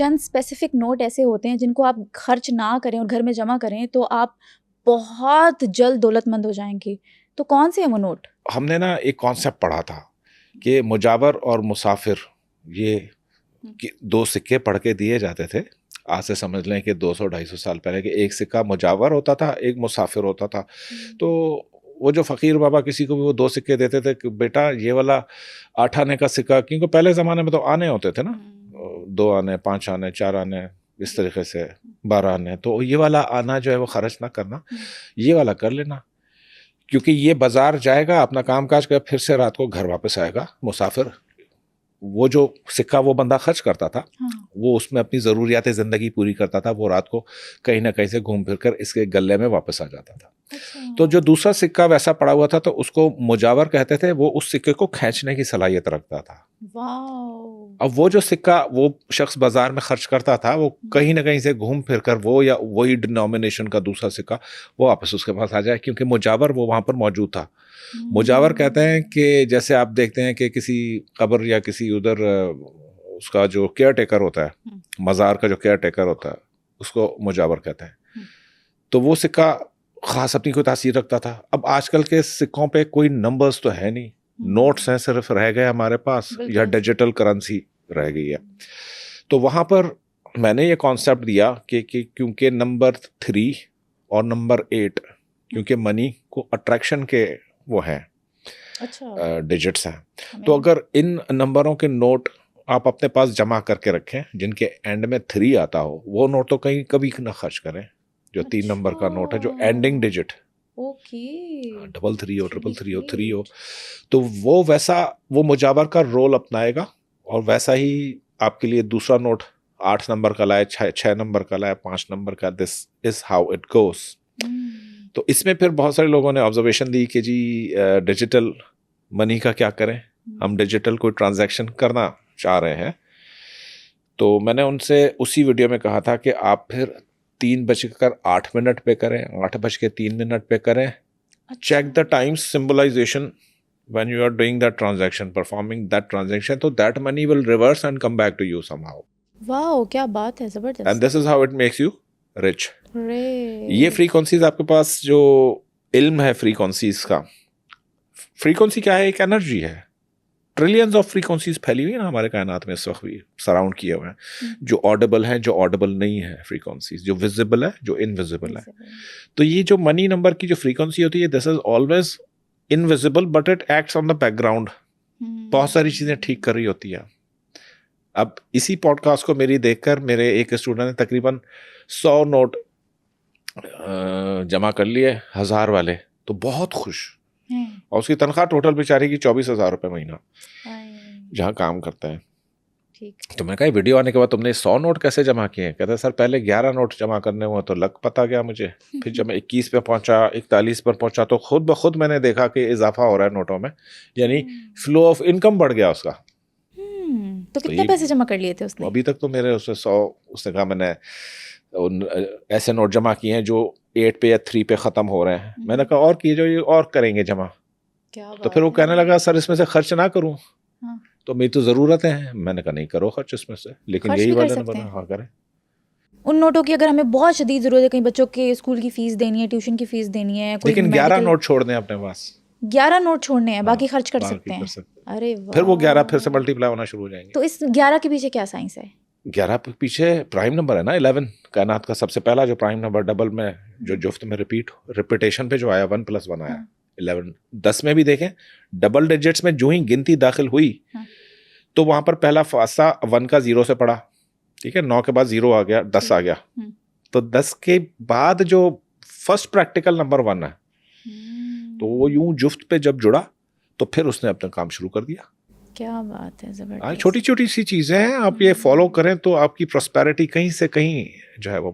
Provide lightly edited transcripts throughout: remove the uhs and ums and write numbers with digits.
چند specific note ایسے ہوتے ہیں جن کو آپ خرچ نہ کریں اور گھر میں جمع کریں تو آپ بہت جلد دولت مند ہو جائیں گے. تو کون سے ہیں وہ نوٹ؟ ہم نے نا ایک کانسیپٹ پڑھا تھا کہ مجاور اور مسافر یہ دو سکے پڑھ کے دیے جاتے تھے. آج سے سمجھ لیں کہ 200-250 سال پہلے کہ ایک سکہ مجاور ہوتا تھا, ایک مسافر ہوتا تھا. تو وہ جو فقیر بابا کسی کو بھی وہ 2 سکے دیتے تھے کہ بیٹا یہ والا 8 آنے کا سکہ, کیونکہ پہلے زمانے میں تو آنے ہوتے تھے نا, 2 آنے, 5 آنے, 4 آنے, اس طریقے سے 12 آنے, تو یہ والا آنا جو ہے وہ خرچ نہ کرنا, یہ والا کر لینا, کیونکہ یہ بازار جائے گا, اپنا کام کاج کر پھر سے رات کو گھر واپس آئے گا. مسافر وہ جو سکہ وہ بندہ خرچ کرتا تھا وہ اس میں اپنی ضروریات زندگی پوری کرتا تھا, وہ رات کو کہیں نہ کہیں سے گھوم پھر کر اس کے گلے میں واپس آ جاتا تھا. تو جو دوسرا سکہ ویسا پڑا ہوا تھا تو اس کو مجاور کہتے تھے, وہ اس سکے کو کھینچنے کی صلاحیت رکھتا تھا. اب وہ جو سکہ وہ شخص بازار میں خرچ کرتا تھا وہ کہیں نہ کہیں سے گھوم پھر کر وہ یا وہی ڈینومینیشن کا دوسرا سکہ وہ واپس اس کے پاس آ جائے, کیونکہ مجاور وہ وہاں پر موجود تھا. مجاور کہتے ہیں کہ جیسے آپ دیکھتے ہیں کہ کسی قبر یا کسی ادھر اس کا جو کیئر ٹیکر ہوتا ہے, مزار کا جو کیئر ٹیکر ہوتا ہے اس کو مجاور کہتے ہیں. تو وہ سکہ خاص اپنی کوئی تاثیر رکھتا تھا. اب آج کل کے سکوں پہ کوئی نمبرز تو ہے نہیں, نوٹس ہیں صرف رہ گئے ہمارے پاس, یا ڈیجیٹل کرنسی رہ گئی ہے. تو وہاں پر میں نے یہ کانسیپٹ دیا کہ کیونکہ نمبر 3 اور نمبر 8 کیونکہ منی کو اٹریکشن کے وہ ہیں ڈیجٹس ہیں, تو اگر ان نمبروں کے نوٹ آپ اپنے پاس جمع کر کے رکھیں جن کے اینڈ میں 3 آتا ہو, وہ نوٹ تو کہیں کبھی نہ خرچ کریں. جو 3 نمبر کا نوٹ ہے جو اینڈنگ ڈیجٹ 333 ہو 333 ہو 3 ہو, تو وہ ویسا وہ مجاور کا رول اپنائے گا, اور ویسا ہی آپ کے لیے دوسرا نوٹ 8 نمبر کا لائے, 6 نمبر کا لائے, 5 نمبر کا. دس از ہاؤ اٹ گوز. تو اس میں پھر بہت سارے لوگوں نے آبزرویشن دی کہ جی ڈیجیٹل منی کا کیا کریں, ہم ڈیجیٹل کوئی ٹرانزیکشن کرنا چاہ رہے ہیں. تو میں نے ان سے اسی ویڈیو میں کہا تھا کہ آپ پھر 3:08 پہ کریں, 8:03 پہ کریں. Check the time symbolisation when you are doing that transaction, performing that transaction, so that money will reverse and come back to you somehow. واو کیا بات ہے, زبردست. And this is how it makes you rich. یہ frequencies آپ کے پاس جو علم ہے فریکوینسیز کا, فریکوینسی کیا ہے, ایک انرجی ہے. ٹریلینز آف فریکوینسیز پھیلی ہوئی ہے نا ہمارے کائنات میں اس وقت بھی سراؤنڈ کیے ہوئے ہیں, جو آڈیبل ہیں, جو آڈیبل نہیں ہے فریکوینسیز, جو ویزیبل ہے, جو انویزیبل ہے. تو یہ جو منی نمبر کی جو فریکوینسی ہوتی ہے, this is always invisible but it acts on the background, بہت ساری چیزیں ٹھیک کر رہی ہوتی ہیں. اب اسی پوڈ کاسٹ کو میری دیکھ کر میرے ایک اسٹوڈنٹ نے تقریباً 100 نوٹ جمع کر لیے, 1000 والے, تو بہت خوش. اور اس کی تنخواہ ٹوٹل بیچارے کی 24,000 روپے مہینہ جہاں کام کرتا ہے. تو میں کہا ویڈیو آنے کے بعد تم نے 100 نوٹ کیسے جمع کیے ہیں؟ کہتا ہے سر پہلے 11 نوٹ جمع کرنے ہوئے تو لگ پتا گیا مجھے, پھر جب میں 21 پہ پہنچا, 41 پر پہنچا, تو خود بخود میں نے دیکھا کہ اضافہ ہو رہا ہے نوٹوں میں, یعنی فلو آف انکم بڑھ گیا اس کا. تو کتنے پیسے جمع کر لیے تھے اس نے؟ ابھی تک تو میرے اس سے 100, اس نے کہا میں نے ایسے نوٹ جمع کیے ہیں جو 8 پہ یا 3 پہ ختم ہو رہے ہیں. میں نے کہا اور کیے جو یہ اور کریں گے جمع. تو پھر وہ کہنے لگا سر اس میں سے خرچ نہ کروں, تو میری تو ضرورتیں ہیں. میں نے کہا نہیں کرو خرچ اس میں سے, لیکن یہی والے نمبر ہاں کریں. ان نوٹوں کی اگر ہمیں بہت شدید ضرورت ہے, کہیں بچوں کے اسکول کی فیس دینی ہے, ٹیوشن کی فیس دینی ہے, لیکن 11 نوٹ چھوڑ دیں اپنے پاس, 11 نوٹ چھوڑنے ہیں, باقی خرچ کر سکتے ہیں. ارے پھر وہ 11 پھر سے ملٹیپلائی ہونا شروع ہو جائیں گے. تو اس 11 کے پیچھے کیا سائنس ہے؟ 11 کے پیچھے پرائم نمبر ہے نا 11, کائنات کا سب سے پہلا جو پرائم نمبر, ڈبل میں جو جفت میں ریپیٹیشن پہ جو آیا 1+1 آیا 11. 10 میں بھی دیکھیں ڈبل ڈیجٹس میں جو ہی گنتی داخل ہوئی تو وہاں پر پہلا فاصلہ 1 کا 0 سے پڑا, ٹھیک ہے, 9 کے بعد 0 آ گیا, 10 آ گیا. تو 10 کے بعد جو فرسٹ پریکٹیکل نمبر 1 ہے, تو وہ یوں جفت پہ جب جڑا تو پھر اس نے اپنا کام شروع کر دیا. کیا بات ہے, زبردست. چھوٹی چھوٹی سی چیزیں ہیں, آپ یہ فالو کریں تو آپ کی پراسپیرٹی کہیں سے کہیں جو ہے وہ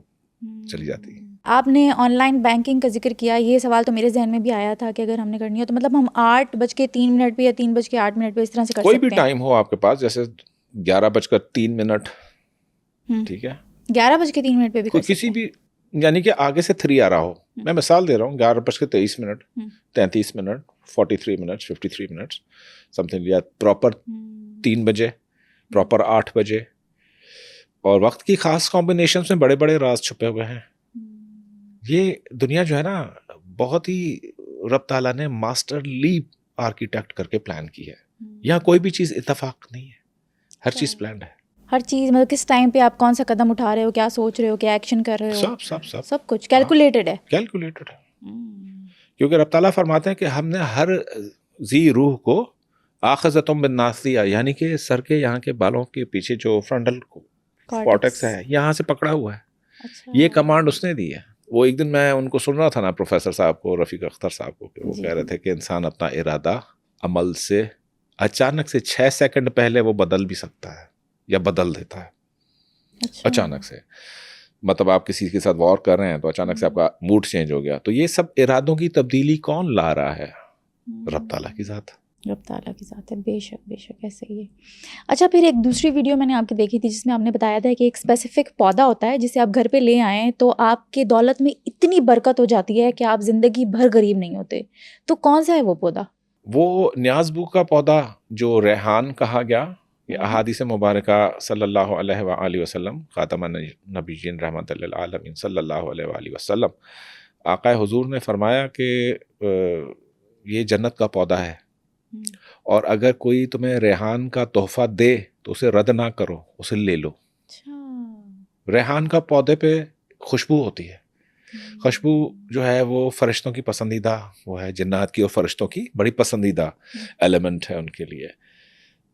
چلی جاتی ہے. آپ نے آن لائن بینکنگ کا ذکر کیا, یہ سوال تو میرے ذہن میں بھی آیا تھا کہ اگر ہم نے کرنی ہے تو مطلب ہم 8:03 پہ یا 3:08 پہ اس طرح سے کر سکتے ہیں. کوئی بھی ٹائم ہو آپ کے پاس, جیسے 11:03, ٹھیک ہے, 11:03 پہ بھی کر کسی بھی, یعنی کہ آگے سے 3 آ رہا ہو. میں مثال دے رہا ہوں, 11:23, 33 43 53 سم تھنگ, یا پراپر 3 بجے, پراپر 8 بجے, اور وقت کی خاص کمبینیشنز میں بڑے بڑے راز چھپے ہوئے ہیں. یہ دنیا جو ہے نا بہت ہی رب تعالیٰ نے ماسٹر لیپ آرکیٹیکٹ کر کے پلان کی ہے. یہاں کوئی بھی چیز اتفاق نہیں ہے, ہر چیز پلانڈ ہے. ہر چیز مطلب کس ٹائم پہ آپ کون سا قدم اٹھا رہے ہو, کیا سوچ رہے ہو, کیا ایکشن کر رہے ہو, سب کچھ کیلکولیٹڈ ہے. کیلکولیٹڈ ہے کیونکہ رب تعالیٰ فرماتے ہیں کہ ہم نے ہر ذی روح کو آخذتم بالناصیہ, یعنی کہ سر کے یہاں کے بالوں کے پیچھے جو فرنٹل کارٹیکس ہے یہاں سے پکڑا ہوا ہے. یہ کمانڈ اس نے دی ہے. وہ ایک دن میں ان کو سن رہا تھا نا, پروفیسر صاحب کو, رفیق اختر صاحب کو, کہ وہ کہہ رہے تھے کہ انسان اپنا ارادہ عمل سے اچانک سے 6 سیکنڈ پہلے وہ بدل بھی سکتا ہے یا بدل دیتا ہے. اچانک سے, مطلب آپ کسی کے ساتھ وار کر رہے ہیں تو اچانک سے آپ کا موڈ چینج ہو گیا. تو یہ سب ارادوں کی تبدیلی کون لا رہا ہے؟ رب تعالیٰ کی ذات. رب تعالیٰ کی ذات ہے. بے شک بے شک ایسے ہی ہے. اچھا پھر ایک دوسری ویڈیو میں نے آپ کی دیکھی تھی جس میں آپ نے بتایا تھا کہ ایک اسپیسیفک پودا ہوتا ہے جسے آپ گھر پہ لے آئیں تو آپ کے دولت میں اتنی برکت ہو جاتی ہے کہ آپ زندگی بھر غریب نہیں ہوتے. تو کون سا ہے وہ پودا؟ وہ نیاز بو کا پودا جو ریحان کہا گیا. یہ احادیث مبارکہ صلی اللہ علیہ وآلہ وسلم, خاتم النبیین رحمۃ للعالمین صلی اللہ علیہ وآلہ وسلم, آقا حضور نے فرمایا کہ یہ جنت کا پودا ہے, اور اگر کوئی تمہیں ریحان کا تحفہ دے تو اسے رد نہ کرو, اسے لے لو. ریحان کا پودے پہ خوشبو ہوتی ہے. خوشبو جو ہے وہ فرشتوں کی پسندیدہ وہ ہے, جنات کی اور فرشتوں کی بڑی پسندیدہ ایلیمنٹ ہے ان کے لیے.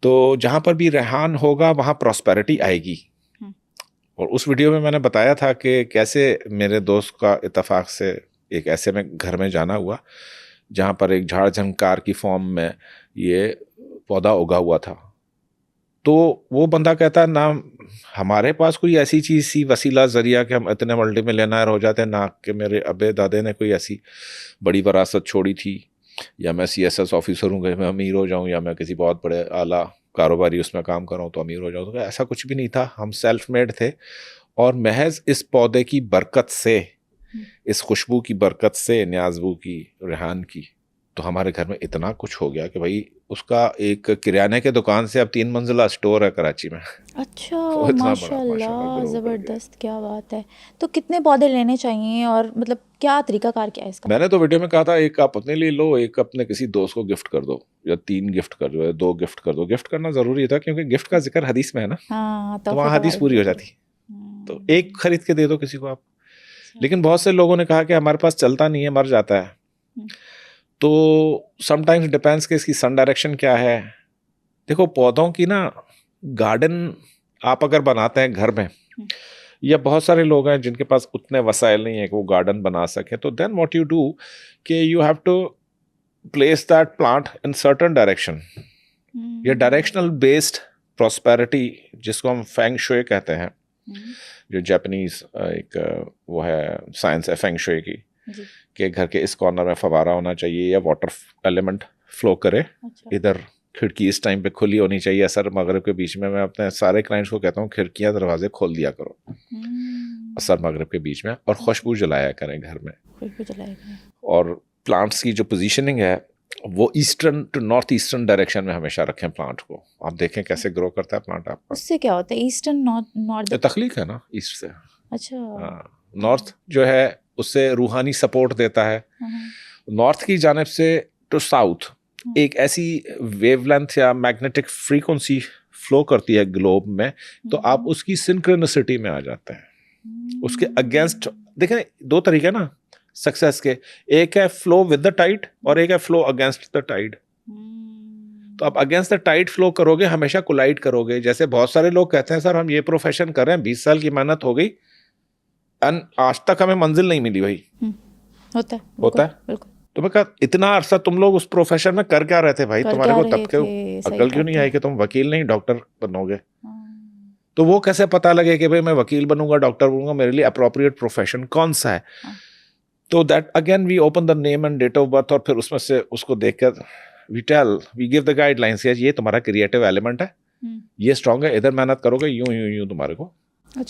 تو جہاں پر بھی ریحان ہوگا وہاں پراسپیرٹی آئے گی. اور اس ویڈیو میں نے بتایا تھا کہ کیسے میرے دوست کا اتفاق سے ایک ایسے میں گھر میں جانا ہوا جہاں پر ایک جھاڑ جھنکار کی فارم میں یہ پودا اگا ہوا تھا. تو وہ بندہ کہتا ہے نہ ہمارے پاس کوئی ایسی چیز سی وسیلہ ذریعہ کہ ہم اتنے ملٹی ملینئر ہو جاتے ہیں, نہ کہ میرے ابے دادے نے کوئی ایسی بڑی وراثت چھوڑی تھی, یا میں CSS آفیسر ہوں کہ میں امیر ہو جاؤں, یا میں کسی بہت بڑے اعلیٰ کاروباری اس میں کام کروں تو امیر ہو جاؤں. تو ایسا کچھ بھی نہیں تھا, ہم سیلف میڈ تھے. اور محض اس پودے کی برکت سے, اس خوشبو کی برکت سے, نیازبو کی, ریحان کی, تو ہمارے گھر میں اتنا کچھ ہو گیا کہ بھائی اس کا ایک کریانے کے دکان سے اب 3 منزلہ اسٹور ہے کراچی میں. اچھا ماشاء اللہ, زبردست, کیا بات ہے. تو کتنے پودے لینے چاہیے اور مطلب کیا طریقہ کار کیا ہے اس کا؟ میں نے تو ویڈیو میں کہا تھا ایک آپ اپنے لیے لو, ایک اپنے کسی دوست کو گفٹ کر دو, یا 3 گفٹ کر دو, یا 2 گفٹ کر دو. گفٹ کرنا ضروری تھا کیونکہ گفٹ کا ذکر حدیث میں ہے نا, تو وہاں حدیث پوری ہو جاتی. تو ایک خرید کے دے دو کسی کو آپ. لیکن بہت سے لوگوں نے کہا کہ ہمارے پاس چلتا نہیں ہے, مر جاتا ہے. تو سم ٹائمز ڈپینڈس کہ اس کی سن ڈائریکشن کیا ہے. دیکھو پودوں کی نا گارڈن آپ اگر بناتے ہیں گھر میں, یا بہت سارے لوگ ہیں جن کے پاس اتنے وسائل نہیں ہیں کہ وہ گارڈن بنا سکیں, تو دین واٹ یو ڈو کہ you have to place that plant in certain direction. یہ ڈائریکشنل بیسڈ پراسپیرٹی جس کو ہم فینگ شوئے کہتے ہیں, جو جاپنیز ایک وہ ہے سائنس ہے فینگ شوئے کی, کہ گھر کے اس کارنر میں فوارہ ہونا چاہیے یا واٹر ایلیمنٹ فلو کرے. ادھر کھڑکی اس ٹائم پہ کھلی ہونی چاہیے اثر مغرب کے بیچ میں. میں اپنے سارے کلائنٹس کو کہتا ہوں کھڑکیاں دروازے کھول دیا کرو اثر مغرب کے بیچ میں, اور خوشبو جلایا کریں گھر میں. اور پلانٹس کی جو پوزیشننگ ہے وہ eastern to north eastern direction میں ہمیشہ رکھیں پلانٹ کو. آپ دیکھیں کیسے گرو کرتا ہے پلانٹ آپ کا. اس سے کیا ہوتا ہے ایسٹرن نارتھ؟ تخلیق ہے نا ایسٹ سے. اچھا. نارتھ جو ہے اس سے روحانی سپورٹ دیتا ہے. نارتھ کی جانب سے ٹو ساؤتھ ایک ایسی ویو لینتھ یا میگنیٹک فریکوینسی فلو کرتی ہے گلوب میں, تو آپ اس کی سنکرونسٹی میں آ جاتے ہیں. اس کے اگینسٹ دیکھیں 2 طریقے نا سکسیس کے, ایک ہے فلو ود دا ٹائڈ اور ایک ہے فلو اگینسٹ دا ٹائڈ. تو آپ اگینسٹ دا ٹائڈ فلو کرو گے, ہمیشہ کولائڈ کرو گے. جیسے بہت سارے لوگ کہتے ہیں سر ہم یہ پروفیشن کر رہے ہیں, 20 سال کی محنت ہو گئی, آج تک ہمیں منزل نہیں ملی. بھائی ہوتا ہے. تو میں کہا اتنا عرصہ تم لوگ اس پروفیشن میں کر کیا رہے تھے بھائی, تمہارے کو تب کے عقل کیوں نہیں آئی کہ تم وکیل نہیں ڈاکٹر بنو گے؟ تو وہ کیسے پتہ لگے کہ بھائی میں وکیل بنوں گا, ڈاکٹر بنوں گا, میرے لیے اپروپریٹ پروفیشن کون سا ہے؟ تو that again we open the name and date of birth, اور پھر اس میں سے اس کو دیکھ کر we give the guidelines, یہ تمہارا کریٹو ایلیمنٹ ہے, یہ اسٹرانگ ہے, ادھر محنت کرو گے یوں تمہارے کو